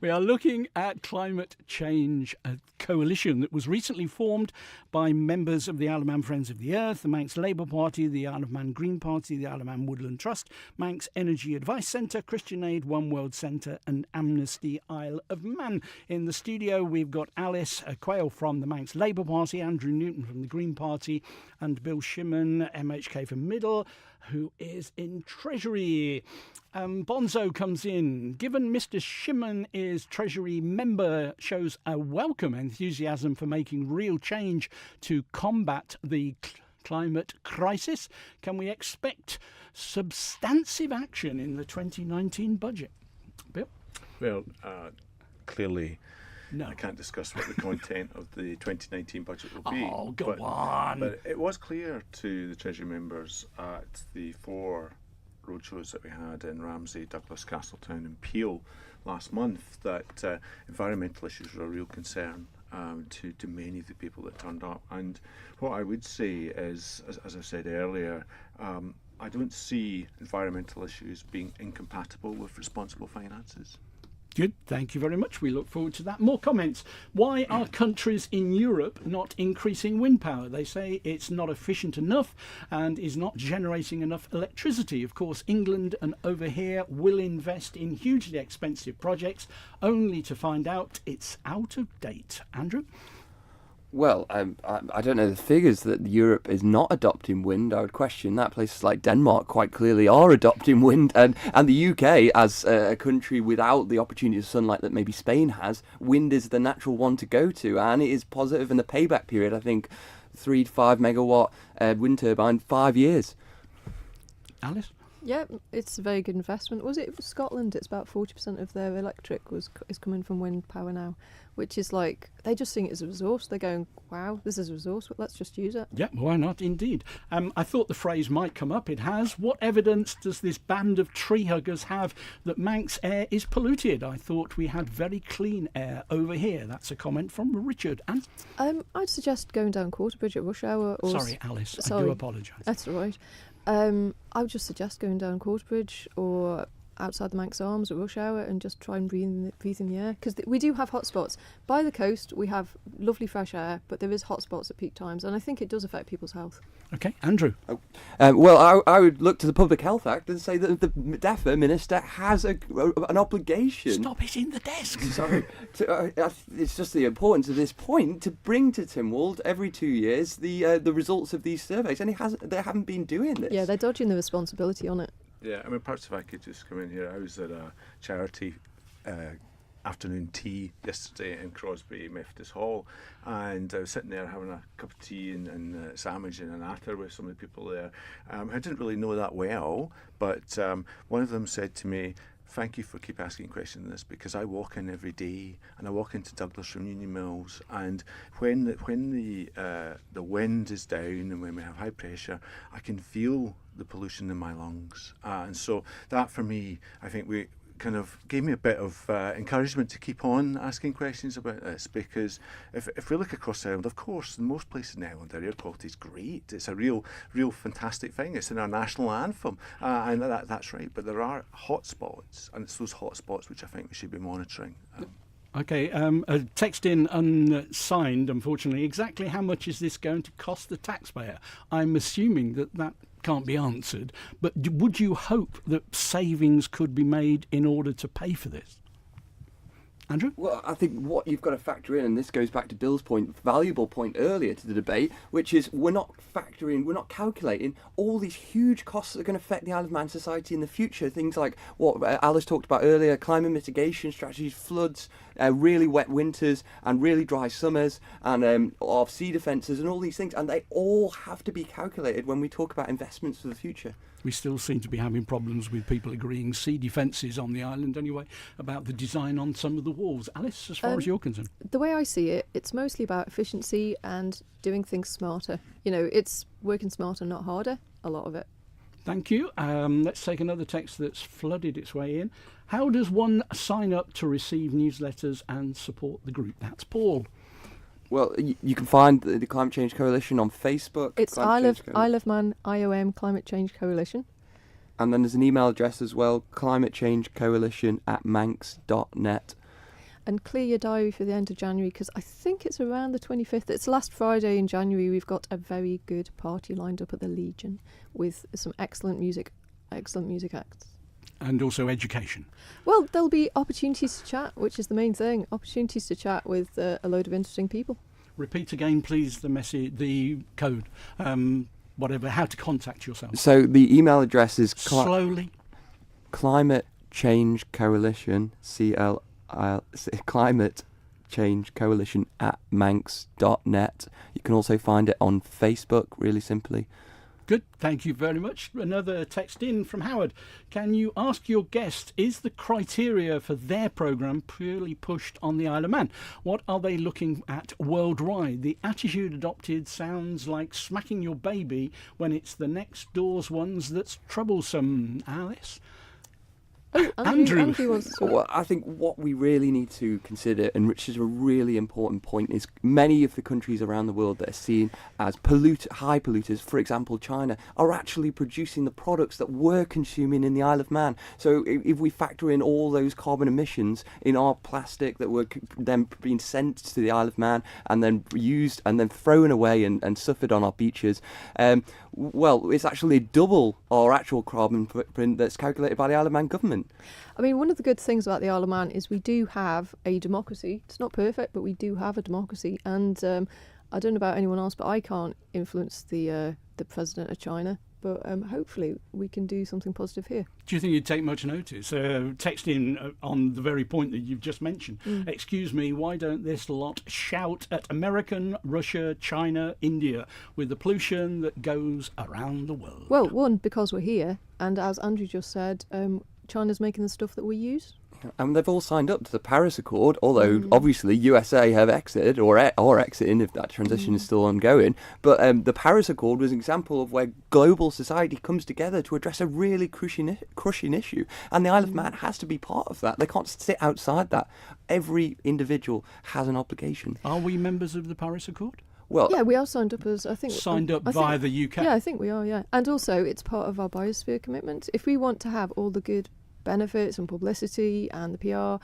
We are looking at climate change coalition that was recently formed by members of the Isle of Man Friends of the Earth, the Manx Labour Party, the Isle of Man Green Party, the Isle of Man Woodland Trust, Manx Energy Advice Centre, Christian Aid, One World Centre and Amnesty Isle of Man. In the studio we've got Alice Quayle from the Manx Labour Party, Andrew Newton from the Green Party and Bill Shimmins, MHK for Middle, who is in Treasury. Bonzo comes in. Given Mr. Shimmins is Treasury member, shows a welcome enthusiasm for making real change to combat the climate crisis. Can we expect substantive action in the 2019 budget? Bill? Well, clearly, no. I can't discuss what the content of the 2019 budget will be. Oh, go on. But it was clear to the Treasury members at the 4 roadshows that we had in Ramsey, Douglas, Castletown and Peel last month that environmental issues were a real concern to many of the people that turned up. And what I would say is, as I said earlier, I don't see environmental issues being incompatible with responsible finances. Good, thank you very much. We look forward to that. More comments. Why are countries in Europe not increasing wind power? They say it's not efficient enough and is not generating enough electricity. Of course, England and over here will invest in hugely expensive projects only to find out it's out of date. Andrew? Well, I don't know the figures that Europe is not adopting wind. I would question that. Places like Denmark quite clearly are adopting wind. And the UK, as a country without the opportunity of sunlight that maybe Spain has, wind is the natural one to go to. And it is positive in the payback period, I think, 3 to 5 megawatt wind turbine, 5 years. Alice? Yeah, it's a very good investment. Was it Scotland? It's about 40% of their electric is coming from wind power now, which is like, they just see it as a resource. They're going, wow, this is a resource, let's just use it. Yeah, why not, indeed. I thought the phrase might come up. It has. What evidence does this band of tree huggers have that Manx air is polluted? I thought we had very clean air over here. That's a comment from Richard. And I'd suggest going down Quarterbridge at rush hour. Or sorry, Alice, I do apologise. That's all right. I would just suggest going down Quarterbridge or outside the Manx Arms at rush hour and just try and breathe in the air, because we do have hot spots. By the coast we have lovely fresh air, but there is hot spots at peak times, and I think it does affect people's health. Okay, Andrew. Well, I would look to the Public Health Act and say that the DEFRA minister has an obligation. Stop hitting the desk. Sorry. It's just the importance of this point to bring to Tynwald every 2 years the results of these surveys, and they haven't been doing this. Yeah, they're dodging the responsibility on it. Yeah, I mean, perhaps if I could just come in here. I was at a charity afternoon tea yesterday in Crosby Methodist Hall, and I was sitting there having a cup of tea and sandwich and an atter with some of the people there. I didn't really know that well, but one of them said to me, "Thank you for keep asking questions on this, because I walk in every day and I walk into Douglas from Union Mills, and when the wind is down and when we have high pressure, I can feel the pollution in my lungs." And so that for me, I think we kind of gave me a bit of encouragement to keep on asking questions about this, because if we look across the island, of course, in most places in the island, our air quality is great. It's a real fantastic thing. It's in our national anthem, and that's right. But there are hot spots, and it's those hot spots which I think we should be monitoring. Okay, a text in unsigned, unfortunately. Exactly how much is this going to cost the taxpayer? I'm assuming that can't be answered, but would you hope that savings could be made in order to pay for this? Andrew? Well, I think what you've got to factor in, and this goes back to Bill's valuable point earlier to the debate, which is we're not calculating all these huge costs that are going to affect the Isle of Man society in the future. Things like what Alice talked about earlier, climate mitigation strategies, floods, really wet winters and really dry summers, and of sea defences and all these things, and they all have to be calculated when we talk about investments for the future. We still seem to be having problems with people agreeing sea defences on the island anyway, about the design on some of the walls. Alice, as far as you're concerned? The way I see it, it's mostly about efficiency and doing things smarter. You know, it's working smarter, not harder, a lot of it. Thank you. Let's take another text that's flooded its way in. How does one sign up to receive newsletters and support the group? That's Paul. Well, you can find the Climate Change Coalition on Facebook. It's Isle of Man IOM Climate Change Coalition. And then there's an email address as well, climatechangecoalition@manx.net. and clear your diary for the end of January, because I think it's around the 25th. It's last Friday in January. We've got a very good party lined up at the Legion with some excellent music acts. And also education. Well, there'll be opportunities to chat, which is the main thing. Opportunities to chat with a load of interesting people. Repeat again, please, the code, whatever, how to contact yourself. So the email address is Slowly. Climate Change Coalition, Climate Change Coalition @manx.net. You can also find it on Facebook, really simply. Good, thank you very much. Another text in from Howard. Can you ask your guest, is the criteria for their programme purely pushed on the Isle of Man? What are they looking at worldwide? The attitude adopted sounds like smacking your baby when it's the next door's ones that's troublesome. Alice? Oh, Andrew wants to talk. Well, I think what we really need to consider, and which is a really important point, is many of the countries around the world that are seen as high polluters, for example China, are actually producing the products that we're consuming in the Isle of Man. So if we factor in all those carbon emissions in our plastic that were then being sent to the Isle of Man and then used and then thrown away and suffered on our beaches, well, it's actually double our actual carbon footprint that's calculated by the Isle of Man government. I mean, one of the good things about the Isle of Man is we do have a democracy. It's not perfect, but we do have a democracy. And I don't know about anyone else, but I can't influence the president of China. But hopefully we can do something positive here. Do you think you'd take much notice? Text in on the very point that you've just mentioned. Excuse me, why don't this lot shout at American, Russia, China, India with the pollution that goes around the world? Well, one, because we're here. And as Andrew just said, China's making the stuff that we use. And they've all signed up to the Paris Accord, although obviously USA have exited or are exiting if that transition is still ongoing. But the Paris Accord was an example of where global society comes together to address a really crushing issue. And the Isle of Man has to be part of that. They can't sit outside that. Every individual has an obligation. Are we members of the Paris Accord? Well, Yeah, we are signed up as, I think... Signed up I think- via the UK? Yeah, I think we are, yeah. And also, it's part of our biosphere commitment. If we want to have all the good benefits and publicity and the PR,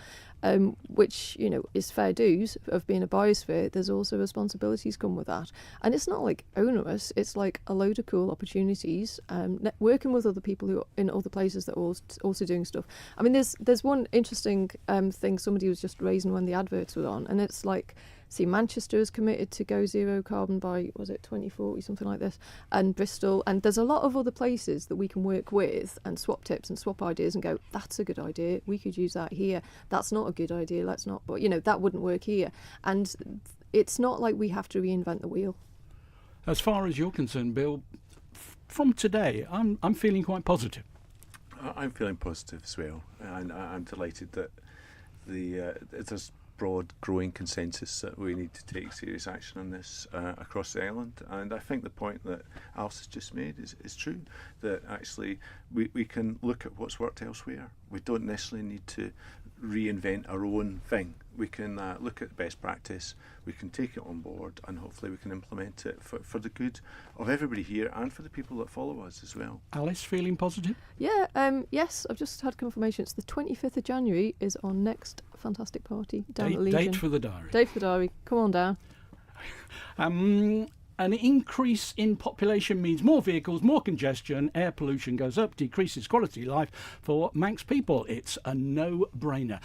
which, you know, is fair dues of being a biosphere, there's also responsibilities come with that. And it's not like onerous, it's like a load of cool opportunities, working with other people who are in other places that are also doing stuff. I mean, there's one interesting thing somebody was just raising when the adverts were on, and it's like, see, Manchester is committed to go zero carbon by, was it 2040, something like this, and Bristol, and there's a lot of other places that we can work with and swap tips and swap ideas and go, that's a good idea, we could use that here, that's not a good idea, let's not, but, you know, that wouldn't work here. And it's not like we have to reinvent the wheel. As far as you're concerned, Bill, from today, I'm feeling quite positive. I'm feeling positive as well, and I'm delighted that there's broad growing consensus that we need to take serious action on this across the island. And I think the point that Alice has just made is true, that actually we can look at what's worked elsewhere. We don't necessarily need to reinvent our own thing. We can look at best practice, we can take it on board, and hopefully we can implement it for the good of everybody here and for the people that follow us as well. Alice, feeling positive? Yeah, yes, I've just had confirmation. It's the 25th of January is our next fantastic party down at Legion. Date for the diary. Date for the diary. Come on down. An increase in population means more vehicles, more congestion, air pollution goes up, decreases quality of life for Manx people. It's a no-brainer.